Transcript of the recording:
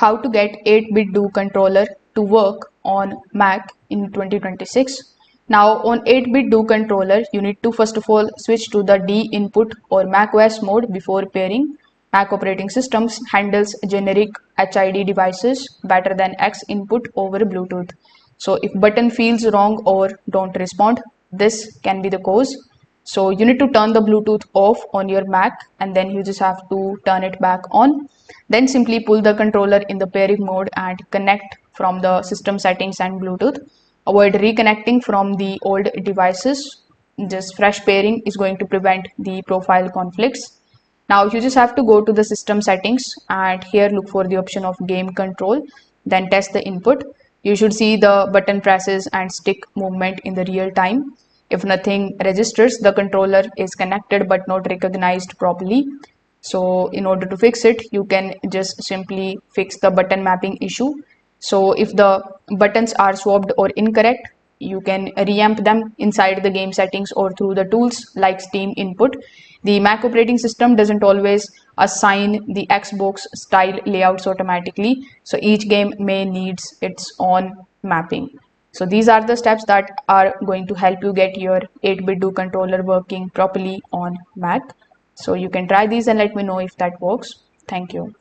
how to get 8BitDo controller to work on Mac in 2026. Now on 8BitDo controller, you need to first of all switch to the D input or macOS mode before pairing. Mac operating systems handles generic HID devices better than X input over Bluetooth. So if button feels wrong or don't respond, this can be the cause. So you need to turn the Bluetooth off on your Mac and then you just have to turn it back on. Then simply pull the controller in the pairing mode and connect from the system settings and Bluetooth. Avoid reconnecting from the old devices. Just fresh pairing is going to prevent the profile conflicts. Now you just have to go to the system settings and here look for the option of game control, then test the input. You should see the button presses and stick movement in the real time. If nothing registers, the controller is connected but not recognized properly. So in order to fix it, you can just simply fix the button mapping issue. So if the buttons are swapped or incorrect, you can reamp them inside the game settings or through the tools like Steam input. The Mac operating system doesn't always assign the Xbox style layouts automatically, so each game may needs its own mapping. So these are the steps that are going to help you get your 8BitDo controller working properly on Mac. So you can try these and let me know if that works. Thank you.